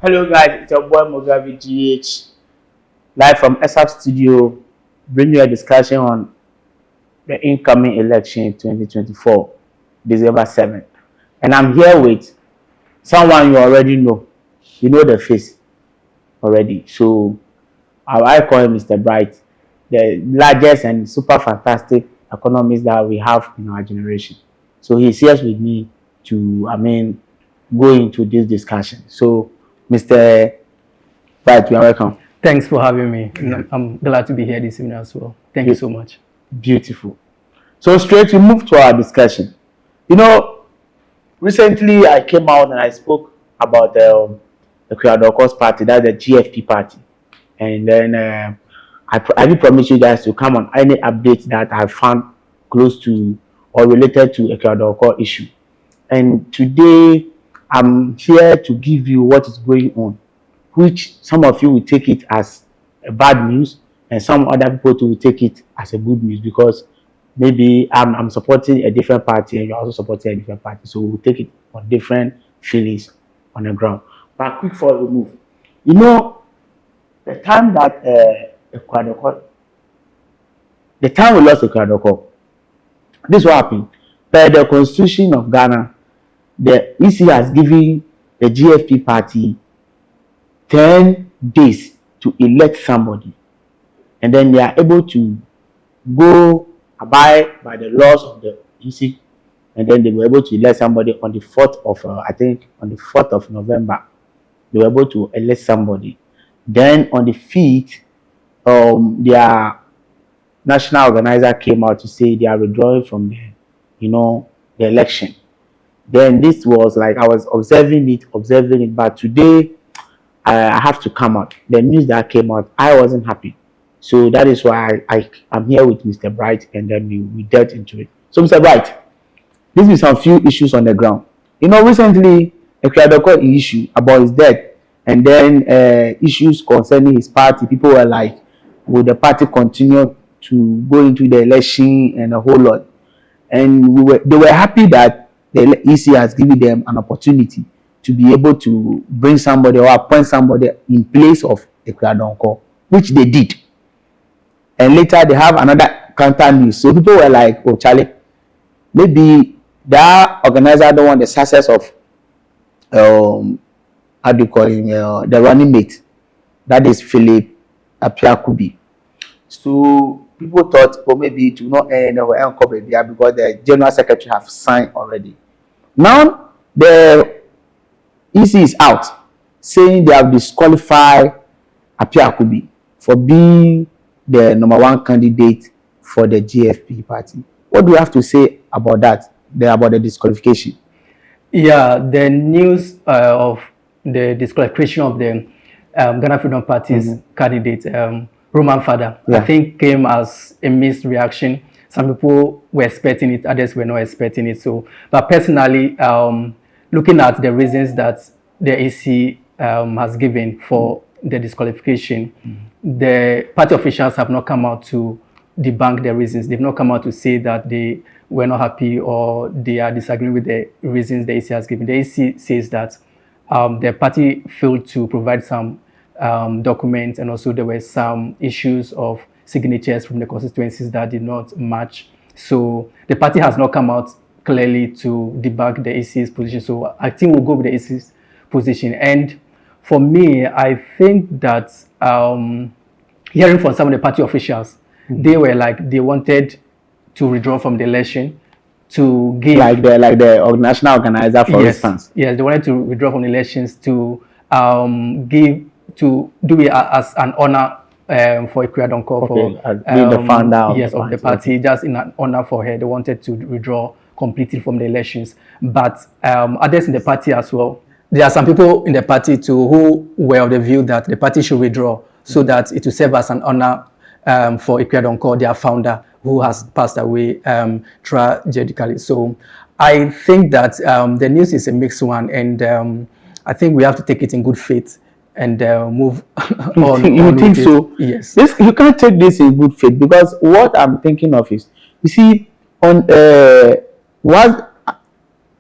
Hello guys, it's your boy Mugabe GH, live from Exhubgh studio, bringing you a discussion on the incoming election in 2024, December 7th. And I'm here with someone you already know. You know the face already. So I call him Mr. Bright, the largest and super fantastic economist that we have in our generation. So he's here with me to, go into this discussion. So Mr. Bright, you are welcome. Thanks for having me. I'm glad to be here this evening as well. Thank you so much. Beautiful. So straight we move to our discussion. You know, recently I came out and I spoke about the Goa Party, that's the GFP party. And then I did promise you guys to come on any updates that I found close to or related to a Goa issue. And today I'm here to give you what is going on, which some of you will take it as a bad news and some other people too will take it as a good news, because maybe I'm supporting a different party and you're also supporting a different party. So we'll take it on different feelings on the ground. But quick for we move. You know, the time that the time we lost Exhubgh, this is what happened. Per the Constitution of Ghana, the EC has given the GFP party 10 days to elect somebody, and then they are able to go abide by the laws of the EC, and then they were able to elect somebody on the 4th of on the 4th of November. They were able to elect somebody. Then on the 5th, their national organizer came out to say they are withdrawing from the election. Then this was like I was observing it, but today I have to come out. The news that came out, I wasn't happy. So that is why I'm here with Mr. Bright, and then we delve into it. So Mr. Bright, this is some few issues on the ground. You know, recently Exhubgh issue about his death, and then issues concerning his party. People were like, will the party continue to go into the election and a whole lot? And they were happy that the EC has given them an opportunity to be able to bring somebody or appoint somebody in place of Exhubgh, which they did. And later they have another counter news. So people were like, oh Charlie, maybe that organizer don't want the success of how do you call him, the running mate, that is Philip Apiakubi. So people thought, oh, maybe it will not end or because the general secretary have signed already. Now the EC is out saying they have disqualified Apiakubi for being the #1 candidate for the GFP party. What do you have to say about that? About the disqualification? Yeah, the news of the disqualification of the Ghana Freedom Party's candidate, Roman Father, I think came as a mixed reaction. Some people were expecting it, others were not expecting it. So, but personally, looking at the reasons that the EC has given for the disqualification, the party officials have not come out to debunk the reasons. They've not come out to say that they were not happy or they are disagreeing with the reasons the EC has given. The EC says that the party failed to provide some documents, and also there were some issues of signatures from the constituencies that did not match. So the party has not come out clearly to debunk the EC's position. So I think we'll go with the EC's position. And for me, I think that hearing from some of the party officials, they were like they wanted to withdraw from the election to give like the national organizer, for instance. Yes, they wanted to withdraw from the elections to do it as an honor for Exhubgh, for being the founder of the party, just in an honor for her. They wanted to withdraw completely from the elections. But others in the party as well, there are some people in the party too who were of the view that the party should withdraw so that it will serve as an honor for Exhubgh, their founder, who has passed away tragically. So I think that the news is a mixed one, and I think we have to take it in good faith and move on. You think so? Yes. You can't take this in good faith, because what I'm thinking of is, you see, on what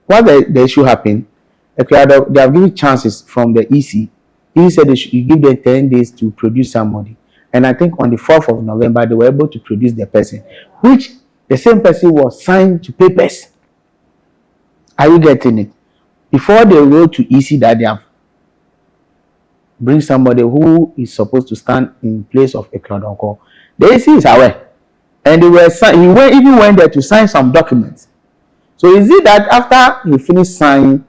the issue happened, they have given chances from the EC he said you give them 10 days to produce somebody. And I think on the 4th of November, they were able to produce the person, which the same person was signed to papers. Are you getting it? Before they wrote to EC that they have bring somebody who is supposed to stand in place of Ekradonko, the EC is aware. And he even went there to sign some documents. So is it that after he finished signing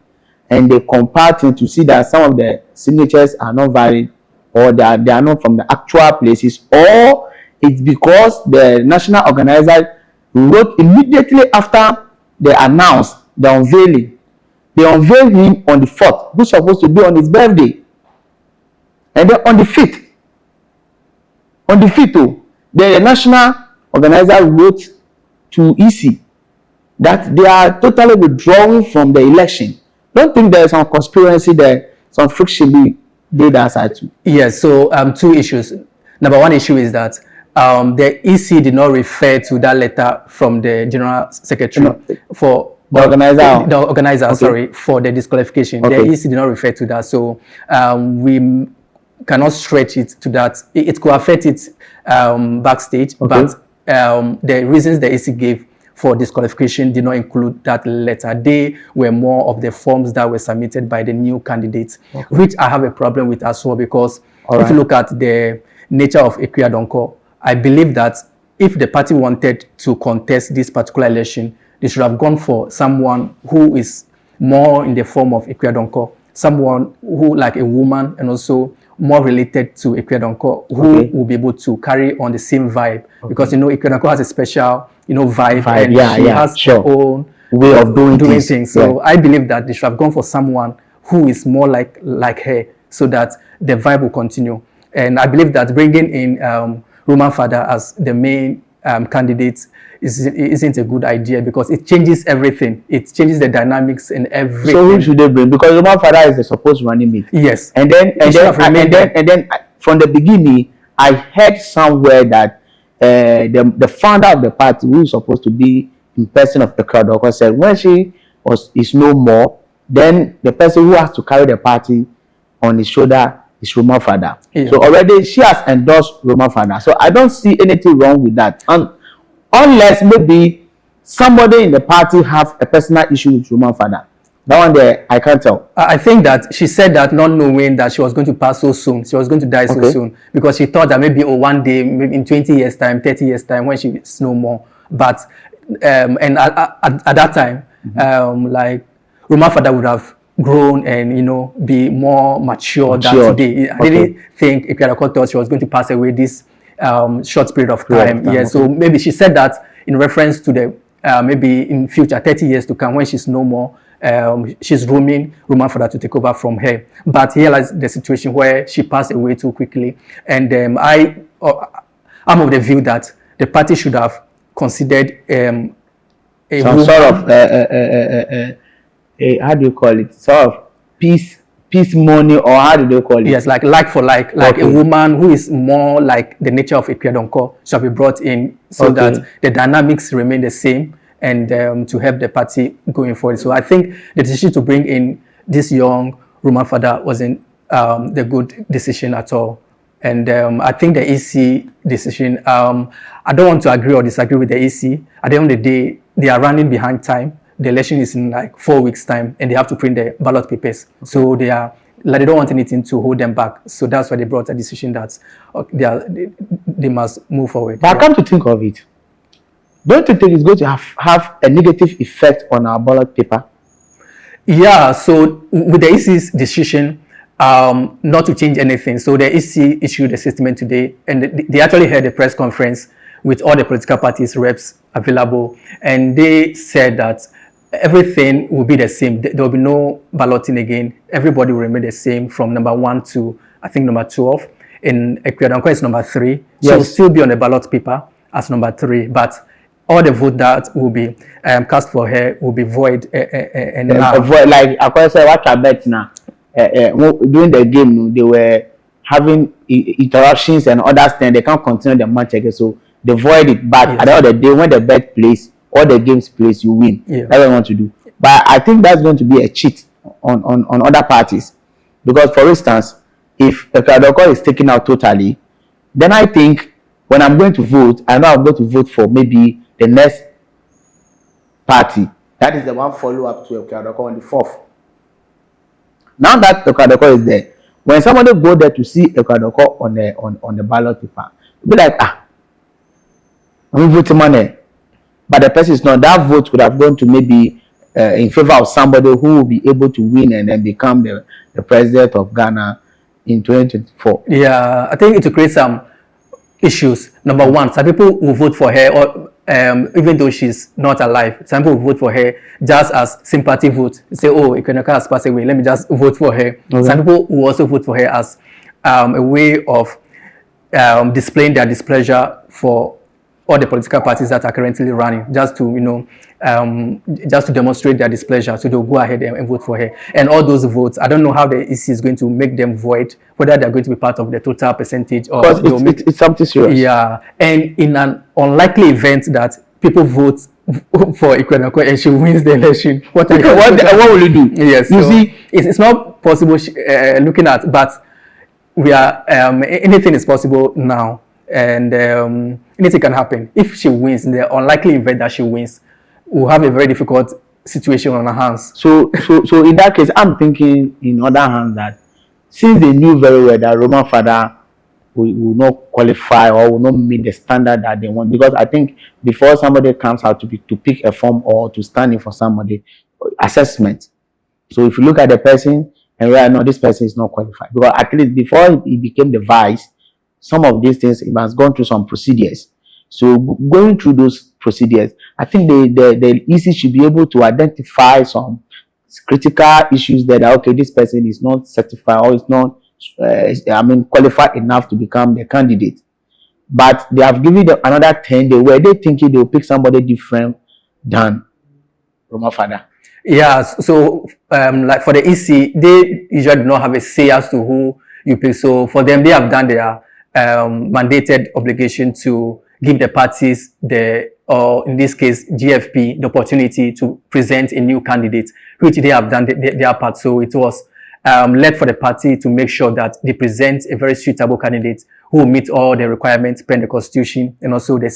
and they compared him to see that some of the signatures are not valid, or they are not from the actual places, or it's because the national organizer wrote immediately after they announced the unveiling. They unveiled him on the 4th, which was supposed to be on his birthday. And then on the 5th, the national organizer wrote to EC that they are totally withdrawing from the election. Don't think there is some conspiracy there, some friction be did outside too. Yes, so two issues. Number one issue is that the EC did not refer to that letter from the General Secretary for the organizer. Okay. Sorry, for the disqualification. Okay. The EC did not refer to that, so we cannot stretch it to that. It could affect it backstage, okay. But the reasons the EC gave for disqualification did not include that letter. They were more of the forms that were submitted by the new candidates, okay. Which I have a problem with as well, because if you look at the nature of Ekradonko, I believe that if the party wanted to contest this particular election, they should have gone for someone who is more in the form of Ekradonko, someone who like a woman and also more related to Ekradonko, who okay. will be able to carry on the same vibe, okay. Because Ekradonko has a special vibe, and she has her own way of doing things. So I believe that they should have gone for someone who is more like her, so that the vibe will continue. And I believe that bringing in Roman Father as the main candidate isn't a good idea, because it changes everything. It changes the dynamics in everything. So who should they bring? Because Roman Father is the supposed running mate. Yes. And then from the beginning, I heard somewhere that the founder of the party, who is supposed to be in person of the crowd, said when she is no more, then the person who has to carry the party on his shoulder is Roman Father. Yeah. So already she has endorsed Roman Father. So I don't see anything wrong with that. Unless maybe somebody in the party have a personal issue with Roman Father. That one there, I can't tell. I think that she said that not knowing that she was going to pass so soon. She was going to die so soon. Because she thought that maybe one day, maybe in 20 years' time, 30 years' time, when she is no more. But, and at that time, like, Roman Father would have grown and, be more mature than today. I didn't think Ekradonko thought she was going to pass away this short period of time. Yeah, so maybe she said that in reference to the, maybe in future, 30 years to come, when she's no more, she's roaming Roman Father to take over from her. But here is the situation where she passed away too quickly. And I'm of the view that the party should have considered some sort of how do you call it? Sort of peace money, or how do they call it? Yes, like for like a woman who is more like the nature of Ekradonko shall be brought in, so that the dynamics remain the same, and to help the party going forward. So I think the decision to bring in this young Roman Father wasn't the good decision at all. And I think the EC decision, I don't want to agree or disagree with the EC. At the end of the day, they are running behind time. The election is in like 4 weeks' time, and they have to print the ballot papers. So they don't want anything to hold them back. So that's why they brought a decision that they must move forward. But I come to think of it, don't you think it's going to have a negative effect on our ballot paper? Yeah, so with the EC's decision not to change anything, so the EC issued a statement today, and they actually held a press conference with all the political parties' reps available, and they said that everything will be the same. There will be no balloting again. Everybody will remain the same from number 1 to, I think, number 12. In Ekradonko is number 3. Yes. She will still be on the ballot paper as number 3, but all the vote that will be cast for her will be void. Void, like I said, what I bet now. During the game, they were having interruptions and other things. They can't continue the match again, so they void it. But at the end of the day, when the bet plays, all the games plays, you win. Yeah. That's what I want to do. But I think that's going to be a cheat on other parties, because for instance, if Ekadoko is taken out totally, then I think when I'm going to vote, I know I'm going to vote for maybe the next party. That is the one follow up to Ekadoko on the 4th. Now that Ekadoko is there, when somebody go there to see Ekadoko on the ballot paper, be like, I'm voting money. But the person is not. That vote would have gone to maybe in favor of somebody who will be able to win and then become the president of Ghana in 2024. Yeah, I think it will create some issues. Number one, some people will vote for her, or even though she's not alive, some people will vote for her just as sympathy vote. Say, oh, Ikonoka has passed away, let me just vote for her. Okay. Some people will also vote for her as a way of displaying their displeasure for all the political parties that are currently running, just to, you know, just to demonstrate their displeasure. So they'll go ahead and vote for her. And all those votes, I don't know how the EC is going to make them void, whether they're going to be part of the total percentage or because it's something serious. Yeah, and in an unlikely event that people vote for Ikonoka and she wins the election, what will you do? Yes, you see, it's not possible looking at, but we are anything is possible now. And anything can happen. If she wins, in the unlikely event that she wins, we'll have a very difficult situation on our hands. So in that case, I'm thinking in other hands that since they knew very well that Roman father will not qualify or will not meet the standard that they want, because I think before somebody comes out to pick a form or to stand in for somebody, assessment. So if you look at the person and right now this person is not qualified, because at least before he became the vice, some of these things, it has gone through some procedures. So going through those procedures, I think the EC should be able to identify some critical issues that are, okay, this person is not certified or is not, qualified enough to become the candidate. But they have given them another 10 days where they thinking they will pick somebody different than Roma Father. Yeah, so like for the EC, they usually do not have a say as to who you pick. So for them, they have done their mandated obligation to give the parties or in this case GFP, the opportunity to present a new candidate, which they have done their part. So it was led for the party to make sure that they present a very suitable candidate who will meet all the requirements per the constitution and also the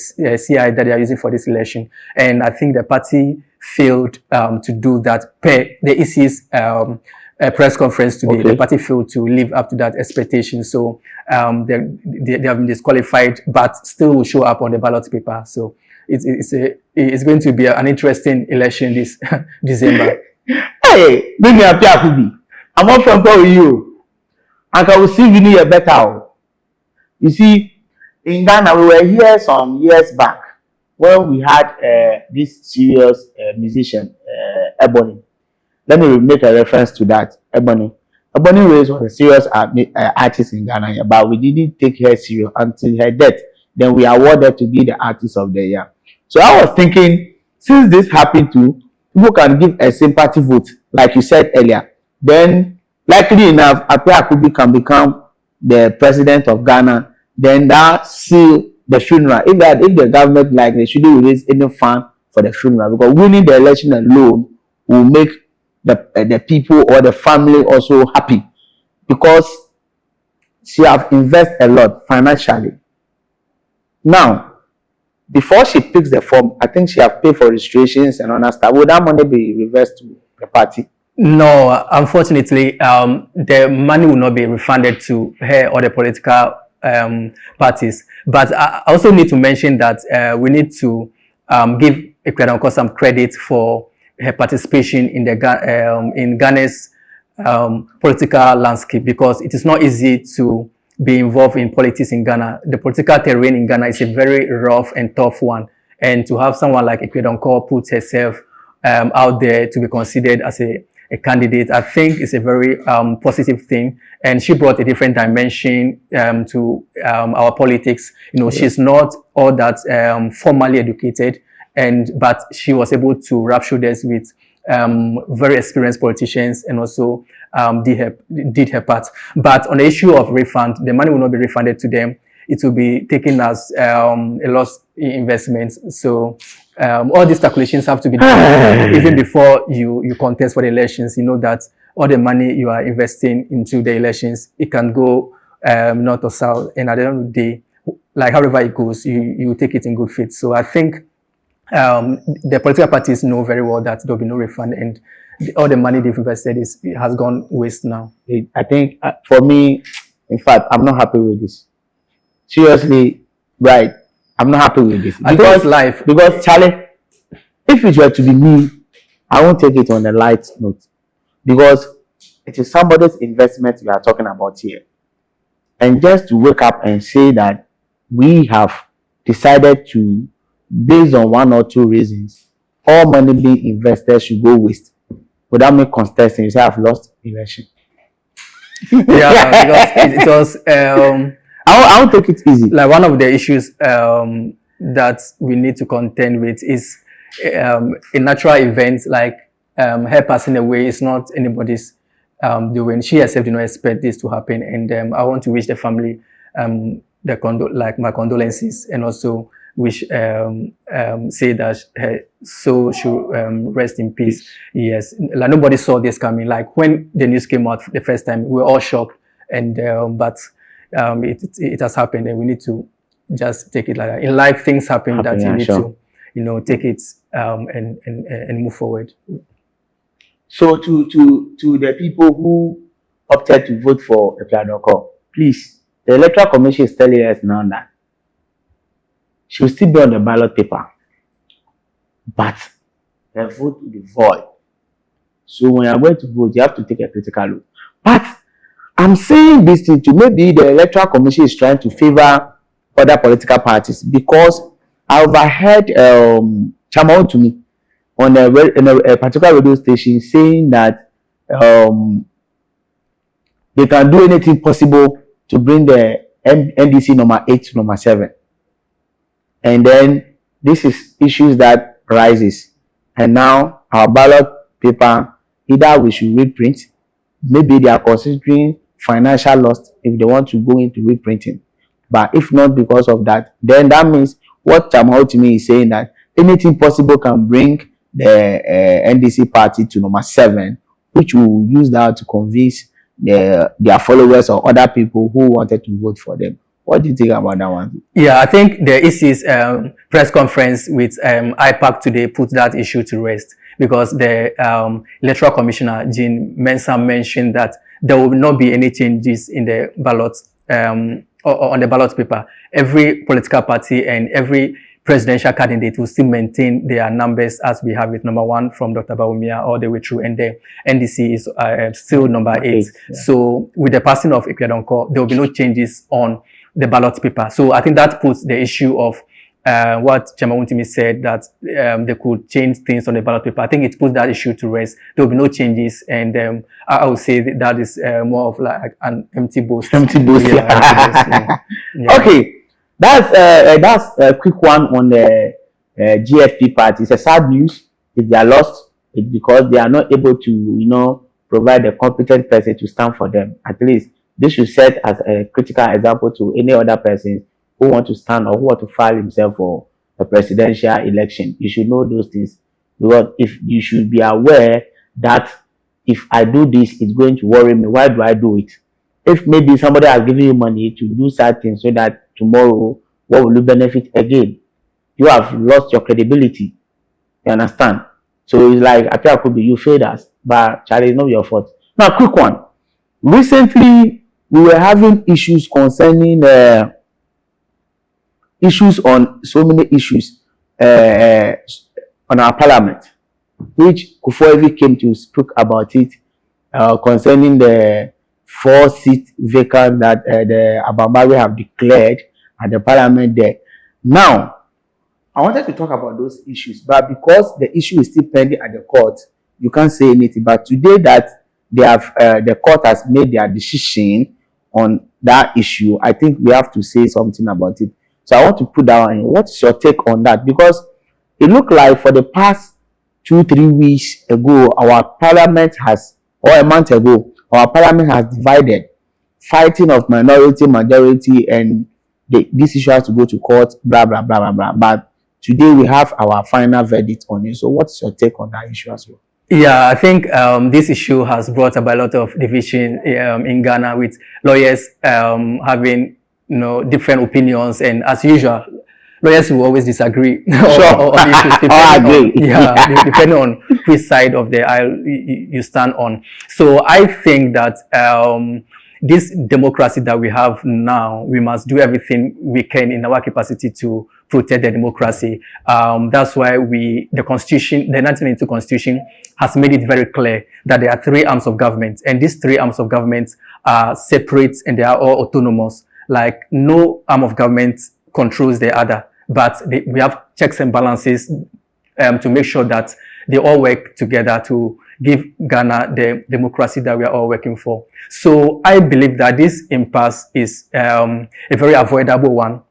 CI that they are using for this election. And I think the party failed to do that per the EC's press conference today. Okay. The party failed to live up to that expectation. So they have been disqualified, but still will show up on the ballot paper. So it's going to be an interesting election this December. Hey, bring me up here, I'm not from you. And I will see you better. You see, in Ghana, we were here some years back when we had this serious musician, Ebony. Let me make a reference to that, Ebony. Ebony Reyes was a serious artist in Ghana, but we didn't take her serious until her death. Then we awarded to be the artist of the year. So I was thinking, since this happened to, people can give a sympathy vote, like you said earlier. Then, likely enough, Akubi can become the president of Ghana. Then that seal the funeral. If the government like they shouldn't raise any fund for the funeral, because winning the election alone will make the people or the family also happy, because she have invested a lot financially. Now, before she picks the form, I think she have paid for registrations and other stuff. Will that money be reversed to the party? No, unfortunately, the money will not be refunded to her or the political parties. But I also need to mention that we need to give Ekadoko some credit for her participation in the in Ghana's political landscape, because it is not easy to be involved in politics in Ghana. The political terrain in Ghana is a very rough and tough one, and to have someone like Ekadoko put herself out there to be considered as a candidate, I think is a very positive thing, and she brought a different dimension to our politics. You know, she's not all that formally educated, but she was able to rub shoulders with very experienced politicians and also did her part. But on the issue of refund, the money will not be refunded to them. It will be taken as a lost investment. So all these calculations have to be done even before you contest for the elections. You know that all the money you are investing into the elections, it can go north or south, and at the end of the day, like however it goes, you take it in good faith. So I think the political parties know very well that there'll be no refund, and all the money they've invested has gone waste now. I think for me, in fact, I'm not happy with this. Seriously, right? I'm not happy with this because life. Because Charlie, if it were to be me, I won't take it on a light note, because it is somebody's investment we are talking about here. And just to wake up and say that we have decided to, based on one or two reasons, all money being invested should go waste without me contesting, you say I've lost election. Yeah, because it was I won't take it easy. Like one of the issues that we need to contend with is a natural event like her passing away is not anybody's doing. She herself did not expect this to happen, and I want to wish the family my condolences, and also wish say that her soul should rest in peace. Yes, like nobody saw this coming. Like when the news came out the first time, we were all shocked, and but it has happened, and we need to just take it like that. In life, things happen that you need to, take it and move forward. So to the people who opted to vote for Exhubgh, please, the Electoral Commission is telling us now that she will still be on the ballot paper, but the vote will be void. So when you are going to vote, you have to take a critical look. But I'm saying this thing to maybe the Electoral Commission is trying to favor other political parties, because I overheard Chamao to me on a particular radio station saying that they can do anything possible to bring the NDC number 8 to number 7. And then this is issues that rises. And now our ballot paper, either we should reprint, maybe they are considering financial loss if they want to go into reprinting. But if not because of that, then that means what Chamao to me is saying, that anything possible can bring the NDC party to number 7, which will use that to convince their followers or other people who wanted to vote for them. What do you think about that one? Yeah, I think the EC's press conference with IPAC today put that issue to rest, because the Electoral Commissioner, Jean Mensah, mentioned that there will not be any changes in the ballot or on the ballot paper. Every political party and every presidential candidate will still maintain their numbers as we have it, number 1 from Dr. Bawumia all the way through, and the NDC is still number 8. Yeah. So with the passing of Exhubgh, there will be no changes on the ballot paper. So I think that puts the issue of what Chamawuntimi said, that they could change things on the ballot paper. I think it puts that issue to rest. There will be no changes, and I would say that is more of like an empty boast. Empty boast. Yeah. Okay, that's a quick one on the GFP party. It's a sad news. If they are lost, it's because they are not able to, provide a competent person to stand for them. At least this should set as a critical example to any other person who want to stand or who want to file himself for a presidential election. You should know those things, because if you should be aware that if I do this, it's going to worry me. Why do I do it? If maybe somebody has given you money to do certain so that tomorrow, what will you benefit again? You have lost your credibility. You understand? So it's like, I could be you failed us, but Charlie, it's not your fault. Now, quick one. Recently, we were having issues concerning issues on so many issues on our parliament, which Kufuor came to speak about it concerning the 4-seat vacant that the Abambari have declared at the parliament there. Now, I wanted to talk about those issues, but because the issue is still pending at the court, you can't say anything. But today that they have, the court has made their decision on that issue, I think we have to say something about it. So I want to put that on. What's your take on that? Because it looked like for the past 2-3 weeks ago, our parliament has, or a month ago, our parliament has divided, fighting of minority, majority, and this issue has to go to court, blah, blah, blah, blah, blah. But today we have our final verdict on it. So what's your take on that issue as well? Yeah, I think this issue has brought about a lot of division in Ghana, with lawyers having different opinions, and as usual, lawyers will always disagree Sure. on issues I agree. depending on which side of the aisle you stand on. So I think that this democracy that we have now, we must do everything we can in our capacity to protect the democracy. That's why the Constitution, the 1992 Constitution, has made it very clear that there are three arms of government, and these three arms of government are separate and they are all autonomous. Like, no arm of government controls the other, but we have checks and balances to make sure that they all work together to give Ghana the democracy that we are all working for. So I believe that this impasse is a very avoidable one.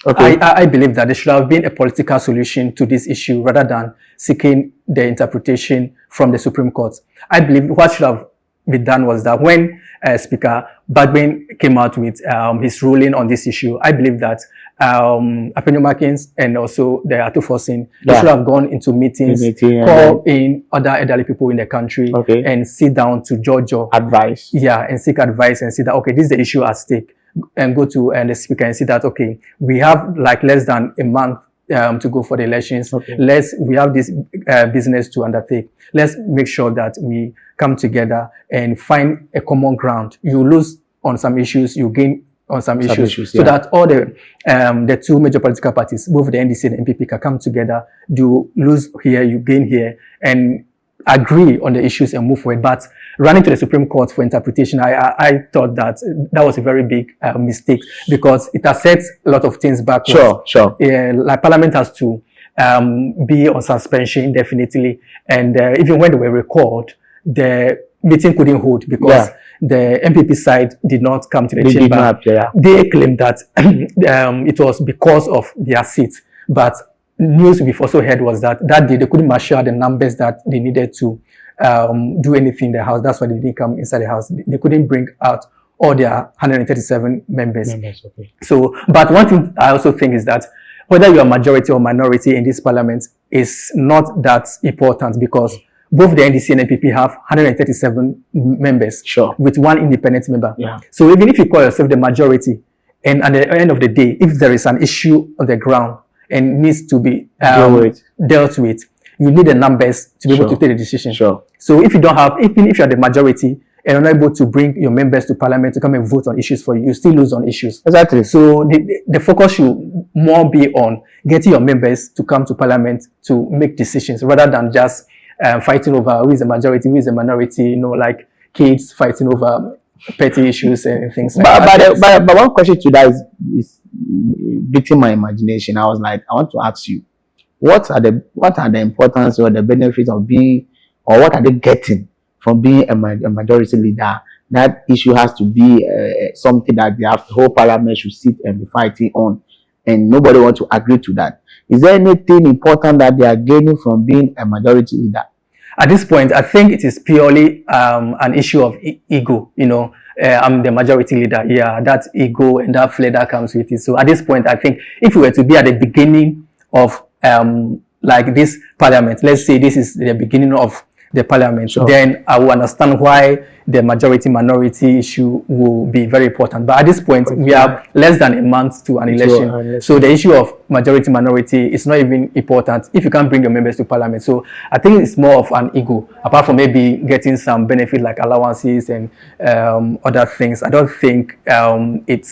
Okay. I believe that there should have been a political solution to this issue rather than seeking the interpretation from the Supreme Court. I believe what should have been done was that when Speaker Bagben came out with his ruling on this issue, I believe that Apenyo Makins and also the Atufosin, they should have gone into meetings, call in other elderly people in the country, and sit down to judge advice. Yeah, and seek advice and see that, okay, this is the issue at stake, and go to the Speaker and see that, okay, we have like less than a month to go for the elections. We have this business to undertake. Let's make sure that we come together and find a common ground. You lose on some issues, you gain on some issues, so that all the two major political parties, both the NDC and the NPP, can come together. You lose here, you gain here, and agree on the issues and move forward. But running to the Supreme Court for interpretation, I thought that was a very big mistake, because it has set a lot of things backwards. Sure. Like Parliament has to be on suspension indefinitely, and even when they were recalled, the meeting couldn't hold because the MPP side did not come to the chamber. They claimed that it was because of their seats, but news we've also heard was that day they couldn't marshal the numbers that they needed to do anything in the house. That's why they didn't come inside the house. They couldn't bring out all their 137 members. So, but one thing I also think is that whether you are majority or minority in this parliament is not that important, because both the NDC and NPP have 137 members with one independent member. So even if you call yourself the majority, and at the end of the day, if there is an issue on the ground and needs to be dealt with, you need the numbers to be able to take the decision. So if you don't have, even if you are the majority and are not able to bring your members to parliament to come and vote on issues for you, you still lose on issues. Exactly. So the focus should more be on getting your members to come to parliament to make decisions, rather than just fighting over who is the majority, who is the minority, like kids fighting over petty issues and things like that. But one question to that is beating my imagination. I was like, I want to ask you, what are the importance or the benefits of being, or what are they getting from being a majority leader? That issue has to be something that the whole parliament should sit and be fighting on, and nobody wants to agree to that. Is there anything important that they are gaining from being a majority leader? At this point, I think it is purely an issue of ego. I'm the majority leader. Yeah, that ego and that flair that comes with it. So at this point, I think if we were to be at the beginning of like this parliament, let's say this is the beginning of the parliament, then I will understand why the majority-minority issue will be very important. But at this point, we are less than a month to an election. So the issue of majority-minority is not even important if you can't bring your members to parliament. So I think it's more of an ego, apart from maybe getting some benefit like allowances and other things. I don't think it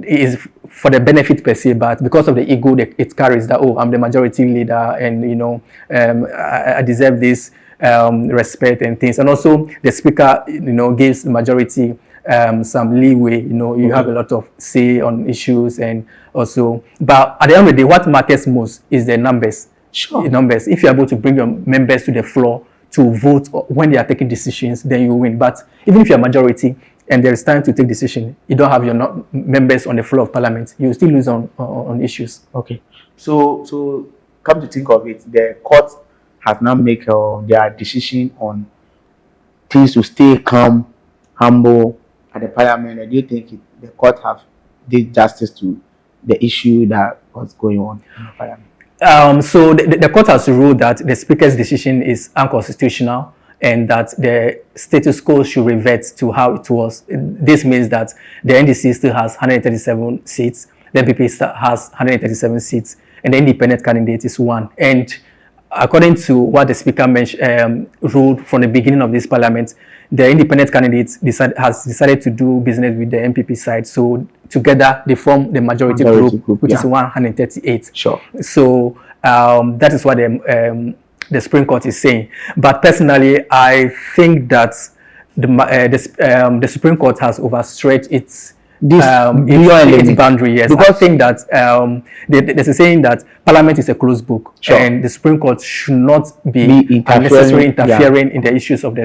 is for the benefit per se, but because of the ego that it carries, that, oh, I'm the majority leader and, I deserve this respect and things. And also the speaker, gives the majority some leeway. You have a lot of say on issues, and also, but at the end of the day, what matters most is the numbers. The numbers. If you're able to bring your members to the floor to vote when they are taking decisions, then you win. But even if you're a majority and there is time to take decision, you don't have your members on the floor of parliament, you still lose on issues. Okay. So come to think of it, the court has now made their decision on things to stay calm, humble at the parliament. And do you think the court have did justice to the issue that was going on in the parliament? So the court has ruled that the speaker's decision is unconstitutional and that the status quo should revert to how it was. This means that the NDC still has 137 seats, the NPP has 137 seats, and the independent candidate is one. And according to what the speaker ruled from the beginning of this parliament, the independent candidate has decided to do business with the NPP side. So together they form the majority group, which is 138. Sure. So that is what the Supreme Court is saying. But personally, I think that the Supreme Court has overstretched its boundary. Yes, because I think that there's a saying that Parliament is a closed book, sure, and the Supreme Court should not be unnecessarily interfering in the issues of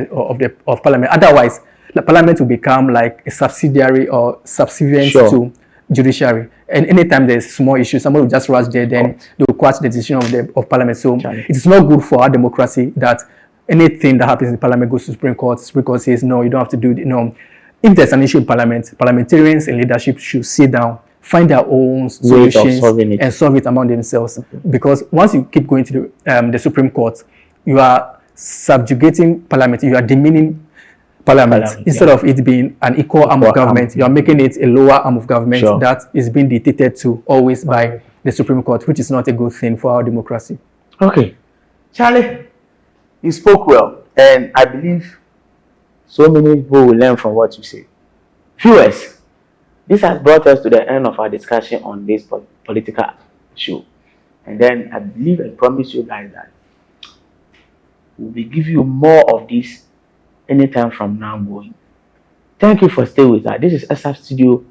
Parliament. Otherwise, the Parliament will become like a subsidiary or subservient, sure, to judiciary. And anytime there's small issues, somebody will just rush there, then they will quash the decision of Parliament. So it is not good for our democracy that anything that happens in Parliament goes to Supreme Court. Supreme Court says no, you don't have to do it. No. If there's an issue in Parliament, parliamentarians and leadership should sit down, find their own solutions and solve it among themselves. Because once you keep going to the Supreme Court, you are subjugating Parliament, you are demeaning Parliament. Instead of it being an equal arm of government, you are making it a lower arm of government, sure, that is being dictated to always by the Supreme Court, which is not a good thing for our democracy. Okay. Charlie, you spoke well, and I believe so many people will learn from what you say. Viewers, this has brought us to the end of our discussion on this political issue. And then I believe I promise you guys that we will give you more of this anytime from now going. Thank you for staying with us. This is Exhubgh Studio.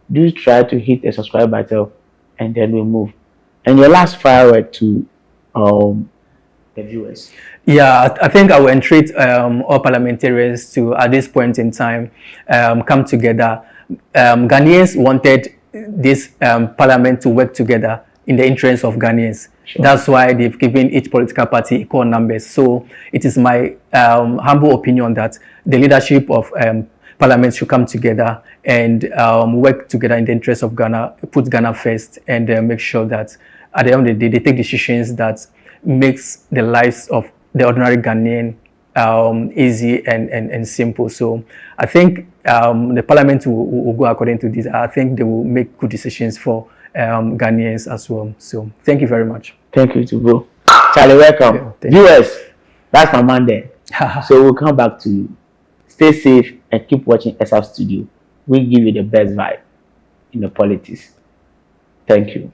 Do try to hit the subscribe button and then we'll move. And your last firework to the viewers. Yeah, I think I will entreat all parliamentarians to, at this point in time, come together. Ghanaians wanted this parliament to work together in the interest of Ghanaians. Sure. That's why they've given each political party equal numbers. So it is my humble opinion that the leadership of Parliament should come together and work together in the interest of Ghana, put Ghana first, and make sure that at the end of the day, they take decisions that makes the lives of the ordinary Ghanaian easy and simple. So I think the Parliament will go according to this. I think they will make good decisions for Ghanaians as well. So thank you very much. Thank you too, bro. Charlie, welcome. Yeah, viewers, that's my man there. So we'll come back to you. Stay safe and keep watching Exhubgh Studio. We give you the best vibe in the politics. Thank you.